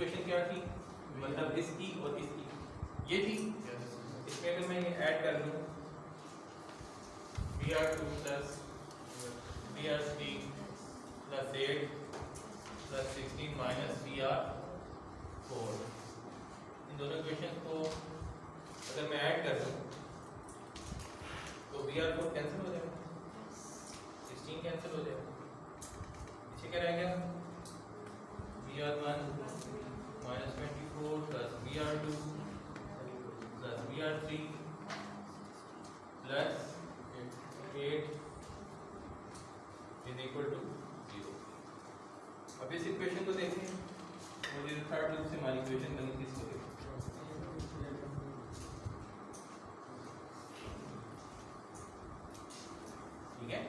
Equation क्या थी, मतलब इसकी और इसकी ये थी। इसमें अगर मैं ये ऐड कर लूँ VR2 plus VR3 plus 8 plus 16 minus VR4, इन दोनों इक्वेशन को अगर मैं ऐड कर दूँ तो VR4 कैंसिल हो जाएगा, 16 कैंसिल हो जाएगा, पीछे क्या रह गया VR1 minus 24 plus VR2 plus VR3 plus 8 is equal to 0। अब इस इक्वेशन को देखें, मुझे थर्ड रूप से हमारी इक्वेशन बनी थी, इसको देखें। ठीक है,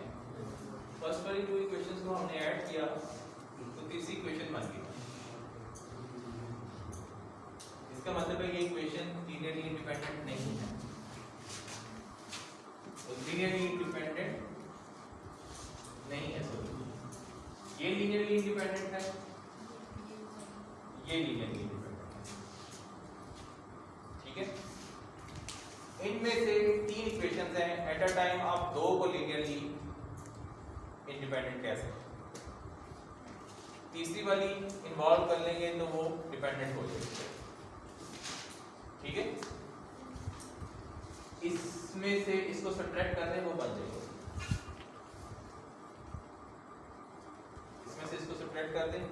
फर्स्ट वाली टू इक्वेशंस को हमने ऐड किया तो तीसरी इक्वेशन बन गई। इसका मतलब है ये इक्वेशन लीनियरली इंडिपेंडेंट नहीं है, तो लीनियरली इंडिपेंडेंट नहीं है। ये लीनियरली इंडिपेंडेंट है, ये लीनियरली इंडिपेंडेंट है। ठीक है, इनमें से तीन इक्वेशंस हैं, एट अ टाइम आप दो को लीनियरली इंडिपेंडेंट कह सकते हैं, तीसरी वाली इन्वॉल्व कर लेंगे तो वो डिपेंडेंट हो जाएगी। ठीक है, इसमें से इसको सब्ट्रैक्ट कर दें वो बन जाएगा, इसमें से इसको सब्ट्रैक्ट कर दें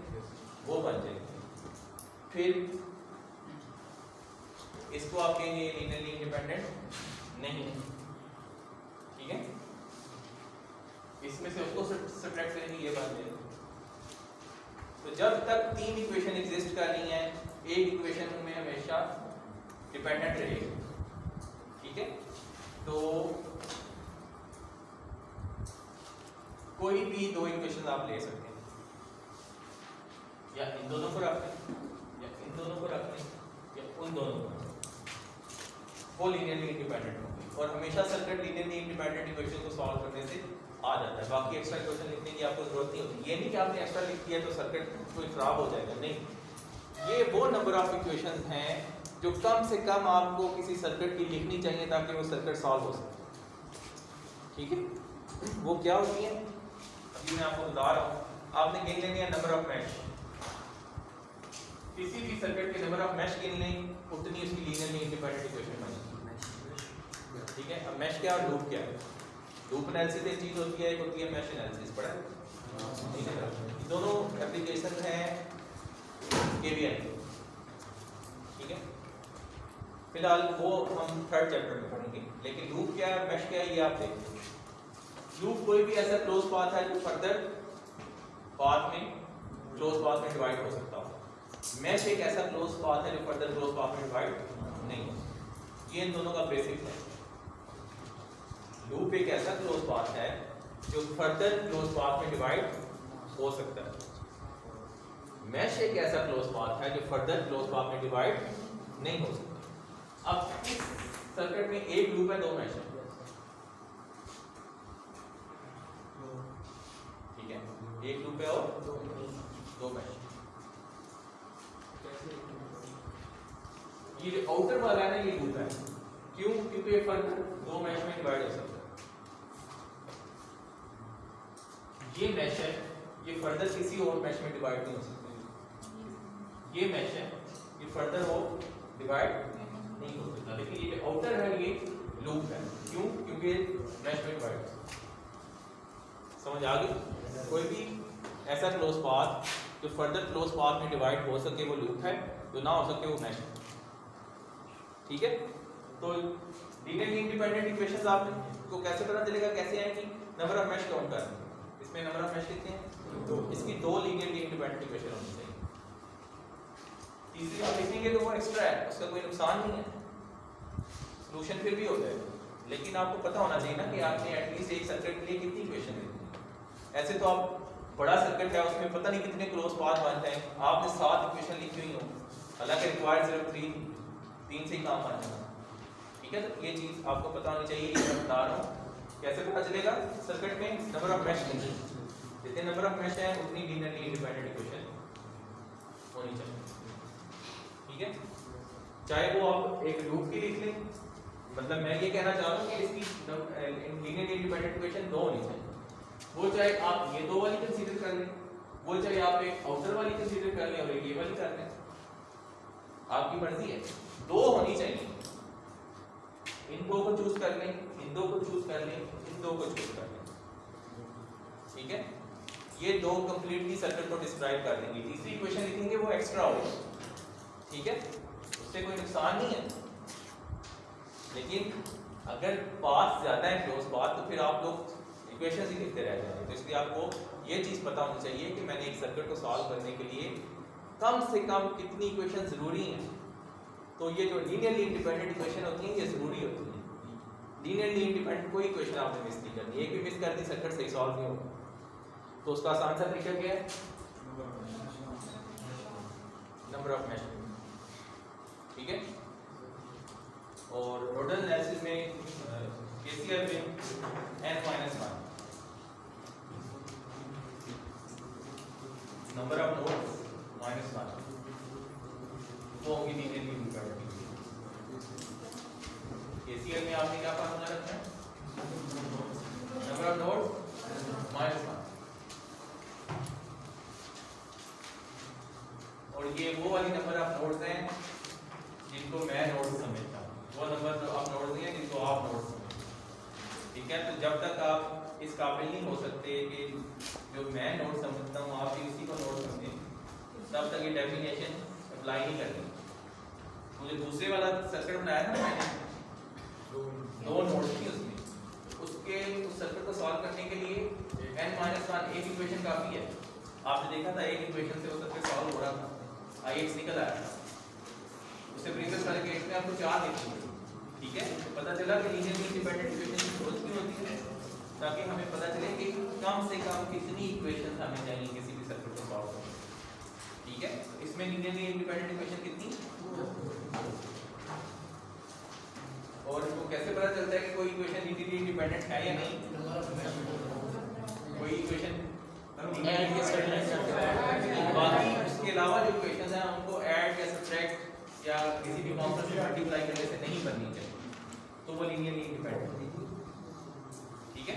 वो बन जाएगा, फिर इसको आप कहेंगे लीनियरली इंडिपेंडेंट नहीं है। ठीक है, इसमें से उसको सब्ट्रैक्ट करेंगे ये बन जाएगा। तो जब तक तीन इक्वेशन एग्जिस्ट कर रही हैं, एक इक्वेशन में हमेशा डिपेंडेंट रहेगी। ठीक है, तो कोई भी दो इक्वेशन आप ले सकते हैं, या इन दोनों को रख लें, या इन दोनों को रख लें, या उन दोनों को, वो लीनियरली इंडिपेंडेंट होंगे और हमेशा सर्किट लीनियरली इंडिपेंडेंट इक्वेशन को सॉल्व करने से आ जाता है। बाकी एक्स्ट्रा इक्वेशन लिखने की आपको जरूरत नहीं होती। ये नहीं कि आपने एक्स्ट्रा लिख दिया तो सर्किट कोई खराब हो जाएगा, नहीं। ये वो नंबर ऑफ इक्वेशंस हैं जो कम से कम आपको किसी सर्किट की लिखनी चाहिए ताकि वो सर्किट सॉल्व हो सके। ठीक है, वो क्या होती है अभी मैं आपको बता रहा हूँ। आपने गिन लेनी है नंबर ऑफ मैश, किसी भी सर्किट के नंबर ऑफ मैश गिन लें उतनी उसकी लीनियरली इंडिपेंडेंट इक्वेशन बनेगी। ठीक है, अब मैश क्या और लूप क्या है? लूप एनालिसिस एक चीज होती है, एक होती है मैश एनालिसिस। पढ़ा है, दोनों एप्लीकेशन है केवीएल। ठीक है, फिलहाल वो हम थर्ड चैप्टर में पढ़ेंगे, लेकिन लूप क्या है मैश क्या है ये आप देखिए। लूप कोई भी ऐसा क्लोज पाथ है जो फर्दर पाथ में क्लोज पाथ में डिवाइड हो सकता हो। मैश एक ऐसा क्लोज पाथ है जो फर्दर क्लोज पाथ में डिवाइड नहीं हो सकता। ये इन दोनों का बेसिक है। लूप एक ऐसा क्लोज पाथ है जो फर्दर क्लोज पाथ में डिवाइड हो सकता है। मैश एक ऐसा क्लोज पाथ है जो फर्दर क्लोज पाथ में डिवाइड नहीं हो सकता। अब इस सर्किट में एक लूप है, दो मैश है। ठीक है, एक लूप है और दो मैश। ये जो आउटर वाला है ना ये लूप है, क्यों? क्योंकि ये फर्दर दो मैश में डिवाइड हो सकता है। ये मैश है, ये फर्दर किसी और मैश में डिवाइड नहीं हो सकता। ये मैश है, ये फर्दर वो डिवाइड नहीं हो सकता। लेकिन ये आउटर है ये लूप है, क्यों? क्योंकि मैश में डिवाइड हो सकता। समझ आ गई? कोई भी ऐसा क्लोज पाथ जो फर्दर क्लोज पाथ में डिवाइड हो सके वो लूप है, जो ना हो सके वो मैश है। ठीक है, तो लीनियरली इंडिपेंडेंट इक्वेशंस आपको कैसे पता चलेगा, कैसे आएंगी? नंबर ऑफ मैश काउंट करना। इसमें नंबर ऑफ मैश कितने हैं? दो। इसकी दो लीनियरली इंडिपेंडेंट इक्वेशन होनी चाहिए। तीसरी आप लिखेंगे तो वो एक्स्ट्रा है, उसका कोई नुकसान नहीं है, सॉल्यूशन फिर भी हो जाएगा। लेकिन आपको पता होना चाहिए ना कि आपने एटलीस्ट एक सर्किट के लिए कितनी इक्वेशन लिखी। ऐसे तो आप बड़ा सर्किट है उसमें पता नहीं कितने क्लोज पाथ बनते हैं, आपने 7 इक्वेशन लिखी हुई हो, हालांकि रिक्वायर्ड सिर्फ 3 से ही काम बन जाता। ठीक है, तो ये चीज आपको पता होनी चाहिए। ये मैं बता रहा हूँ कैसे पता चलेगा। सर्किट में नंबर ऑफ मैश नहीं, जितने नंबर ऑफ मैश है उतनी लीनियरली इंडिपेंडेंट इक्वेशन होनी चाहिए। ठीक है, चाहे वो आप एक लूप की लिख लें, मतलब मैं ये कहना चाह रहा हूँ कि इसकी लीनियर इंडिपेंडेंट इक्वेशन दो होनी चाहिए। वो चाहे आप ये दो वाली कंसीडर कर लें, वो चाहे आप एक आउटर वाली कंसीडर कर लें और एक ये वाली कर लें, आपकी मर्जी है, दो होनी चाहिए। इन दो को चूज कर लें, इन दो को चूज कर लें, इन दो को चूज कर लें, ठीक है। ये दो कंप्लीटली सर्किट को डिस्क्राइब कर देंगे। तीसरी इक्वेशन लिखेंगे वो एक्स्ट्रा होगी, ठीक है, उससे कोई नुकसान नहीं है। लेकिन अगर पाथ ज्यादा है क्लोज पाथ, तो फिर आप लोग इक्वेशंस ही लिखते रह जाएंगे। तो इसलिए आपको ये चीज पता होनी चाहिए कि मैंने एक सर्किट को सॉल्व करने के लिए कम से कम कितनी इक्वेशन जरूरी हैं। तो ये जो लीनियरली इंडिपेंडेंट इक्वेशन होती हैं ये जरूरी होती है। लीनियरली इंडिपेंडेंट कोई इक्वेशन आपने मिस नहीं करनी, एक भी मिस कर दी सर्किट सही सॉल्व नहीं होगा। तो उसका आसान सा तरीका क्या है, नंबर ऑफ मैश, ठीक है। और नोडल एनालिसिस में केसीएल में n-1 नंबर ऑफ नोड्स -1 वो होगी लीनियरली इंडिपेंडेंट। केसीएल में आपने क्या फार्मूला रखा है, नंबर ऑफ नोड्स -1, और ये वो वाली नंबर ऑफ नोड्स हैं जिनको मैं नोड्स समझता हूँ, वो नंबर ऑफ नोड्स नहीं है जिनको आप नोड्स समझते हैं, ठीक है। तो जब तक आप इस काबिल नहीं हो सकते कि जो मैं नोड समझता हूँ आप भी उसी को नोड समझें, तब तक ये डेफिनेशन अप्लाई नहीं करनी। मुझे दूसरे वाला सर्किट बनाया था मैंने, दो नोड थी उसमें, उसके उस सर्किट को सॉल्व करने के लिए n-1 एक इक्वेशन काफी है। आपने देखा था एक इक्वेशन से वो सर्किट सॉल्व हो रहा था, Ix निकल आया था। उससे प्रीवियस वाले केस में आपको 4 देखनी है, ठीक है। तो पता चला कि लीनियरली इंडिपेंडेंट इक्वेशन की जरूरत क्यों होती है, ताकि हमें पता चले कि कम से कम कितनी इक्वेशन हमें चाहिए किसी भी सर्किट को सॉल्व करने, ठीक है। इसमें लीनियरली इंडिपेंडेंट इक्वेशन कितनी, और वो कैसे पता चलता है कि कोई इक्वेशन लीनियरली इंडिपेंडेंट है या नहीं, कोई इक्वेशन बाकी इसके अलावा जो इक्वेशंस हैं उनको ऐड या सब्ट्रैक्ट या किसी भी फॉर्म से मल्टीप्लाई करने से नहीं बननी चाहिए, तो वो लीनियरली इंडिपेंडेंट, ठीक है।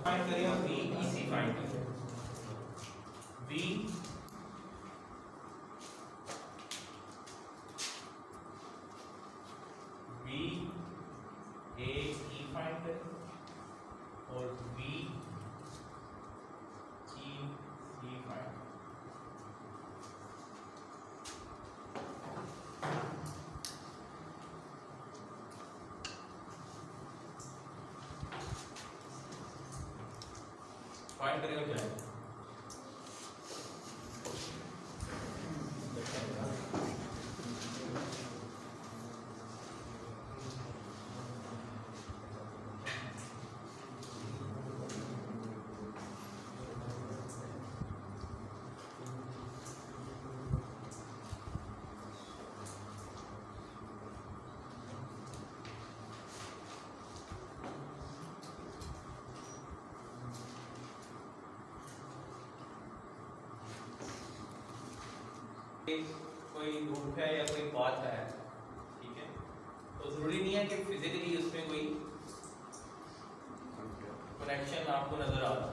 फाइंड करें और VEC फाइंड करें। VEC फाइंड करें और VEC फाइंड। फाइंड करें और जाए कोई लूप है या कोई पाथ है, ठीक है। तो जरूरी नहीं है कि फिजिकली उसमें कोई कनेक्शन आपको नजर आ रहा,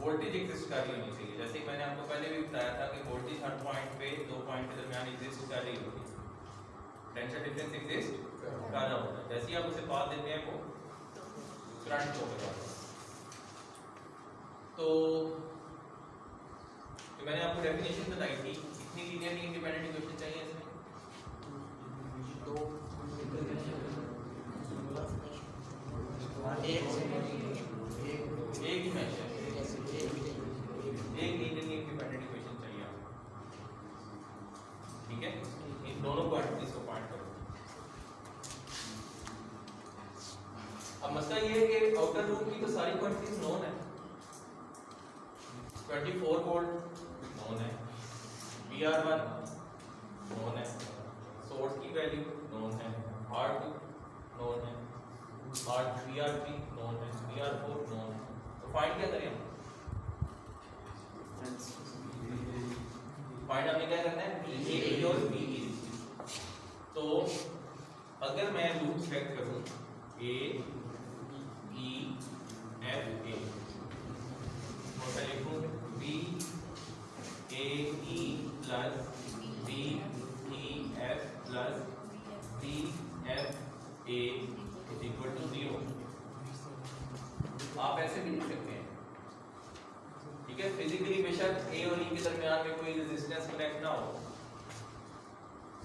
वोल्टेज एग्जिस्ट कर रही होनी चाहिए। जैसे मैंने आपको पहले भी बताया था कि वोल्टेज हर पॉइंट पे दो पॉइंट के दरमियान एग्जिस्ट कर रही होगी, पोटेंशियल डिफरेंस एग्जिस्ट कर रहा होता है। जैसे ही आप उसे पाथ देते हैं वो करंट फ्लो कर जाता है। तो मैंने आपको डेफिनेशन बताई थी, कितनी लीनियरली इंडिपेंडेंट इक्वेशन चाहिए इसमें? दो एक ही मैच है, एक लीनियरली इंडिपेंडेंट इक्वेशन चाहिए आपको, ठीक है? इन दोनों क्वांटिटीज को फाइंड करो। अब मसला ये है कि आउटर लूप की तो सारी क्वांटिटीज नोन है। 24 वोल्ट नोन है, VR1 नोन है, सोर्स की वैल्यू नोन है, R2 नोन है, VR3 नोन है, VR4 नोन है। तो फाइंड क्या करें हम? फाइंड हमने क्या करना है? A और B। तो अगर मैं लूप सेलेक्ट करूं A E F A, और मैं लिखूं B A E plus B E F plus B F A is equal to 0। आप ऐसे भी लिख सकते हैं, ठीक है? फिजिकली बेशक A और E के दरमियान में कोई रेजिस्टेंस कनेक्ट ना हो,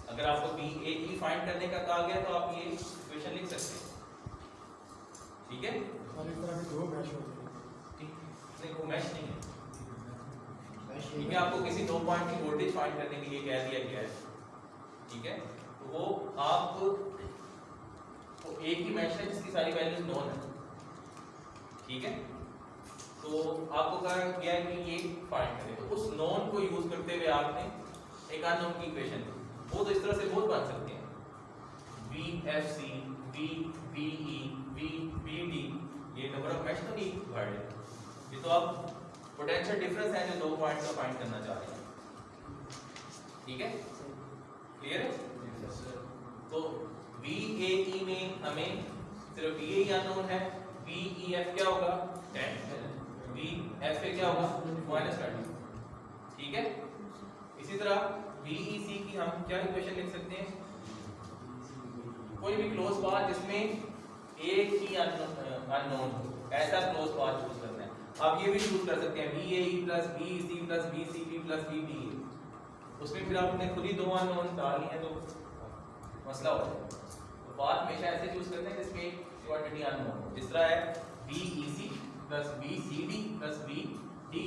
अगर आपको B A E फाइंड करने का कहा गया तो आप ये इक्वेशन लिख सकते हैं, ठीक है? दो मैच होते हैं, नहीं वो मैच नहीं है, ठीक है? आपको किसी दो पॉइंट की वोल्टेज फाइंड करने के लिए कह दिया गया है, ठीक है? तो वो आप वो एक ही मैच है जिसकी सारी वैल्यूज नोन है, ठीक है? तो आपको कहा गया है कि ये फाइंड करें, तो उस नोन को यूज करते हुए आपने एक अननोन की इक्वेशन, वो तो इस तरह से बहुत बन सकते हैं, VFC VBE VBD, ये नंबर ऑफ मैच तो नहीं भर रहे, ये तो आप पोटेंशियल डिफरेंस है जो दो पॉइंट का फाइंड करना चाह रहे हैं, ठीक है? क्लियर है? तो VAE में हमें सिर्फ VAE अननोन है, VEF क्या होगा 10, VFA क्या होगा -20, ठीक है? इसी तरह VEC की हम क्या इक्वेशन लिख सकते हैं? कोई भी क्लोज पाथ जिसमें एक ही अननोन हो, ऐसा क्लोज पाथ चूज करना है। आप ये भी चूज कर सकते हैं VAE plus VEC plus VCB plus VBE, उसमें फिर आपने खुद ही दो अननोन डाल लिए तो मसला हो जाएगा। तो पाथ हमेशा ऐसे चूज करते हैं जिसमें एक क्वांटिटी अननोन हो, जिस तरह है VEC plus VCD plus VDE,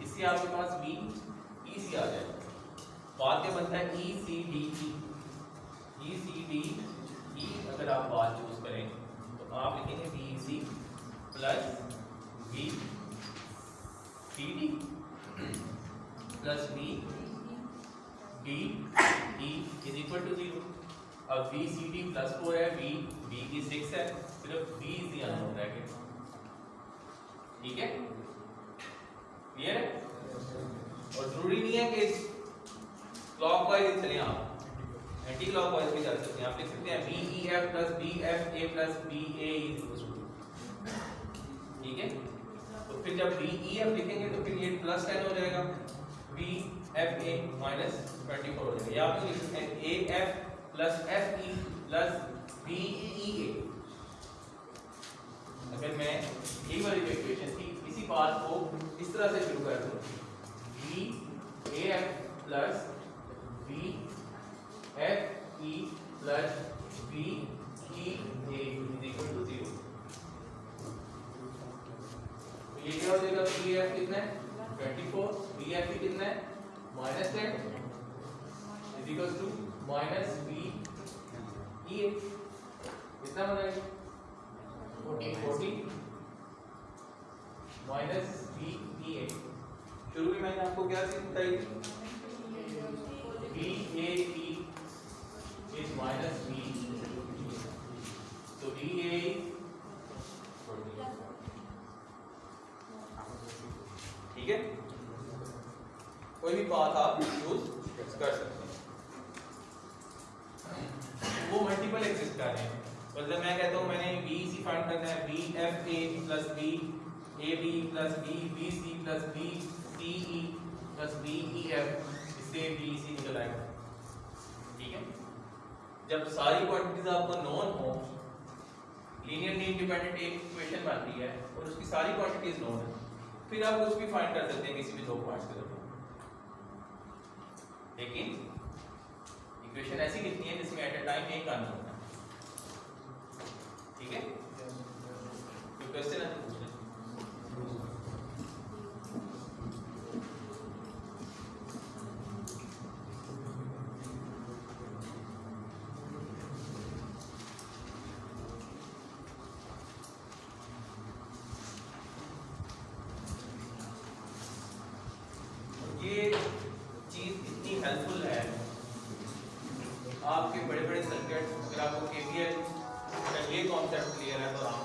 इससे आपके पास VEC आ जाएगा। पाथ क्या बनता है? ECDE, अगर आप पाथ चूज करें तो आप लिखेंगे VEC plus VCD plus VDE is equal to 0। अब VCD प्लस 4 है, VBE 6 है, सिर्फ VEC अननोन रह गया, ठीक है? क्लियर है? और जरूरी नहीं है कि क्लॉकवाइज चलें, आप एंटी क्लॉकवाइज भी चल सकते हैं। आप लिख सकते हैं VEF plus BFA plus BAE, ठीक है? तो फिर जब VEF लिखेंगे तो फिर ये प्लस 10 हो जाएगा, VFA माइनस 24 हो जाएगा, या आप लिख सकते हैं AF plus FE plus BEA। अगर मैं यही वाली जो इक्वेशन थी इसी बात को इस तरह से शुरू कर दूं, VAF plus VFE plus BEA is equal to 0। तो ये क्या हो जाएगा? VAF कितना है 24, VFE कितना है -10 is equal to minus BEA, कितना बनेगा 40 माइनस BEA। शुरू में मैंने आपको क्या चीज बताई थी? VAE is minus B, so VAE ठीक है? कोई भी पाथ आप यूज कर सकते हैं, वो मल्टीपल एग्जिस्ट कर रहे हैं। मतलब मैं कहता हूँ मैंने VEC फाइंड करना है, VFA plus VAB plus VBC plus VCE plus VEF, इससे VEC निकल आएगा, ठीक है? जब सारी क्वांटिटीज आपको नोन हो, लीनियरली इंडिपेंडेंट एक इक्वेशन बन रही है और उसकी सारी क्वांटिटीज नोन है, फिर आप कुछ भी फाइंड कर सकते हैं किसी भी दो पार्ट्स के दौरान। लेकिन इक्वेशन ऐसी लिखनी है जिसमें एट अ टाइम एक अननोन है। ठीक है, तो क्वेश्चन है तो पूछ लें। ये चीज इतनी हेल्पफुल है आपके बड़े बड़े सर्किट, अगर आपको केवीएल का ये कॉन्सेप्ट क्लियर है तो आप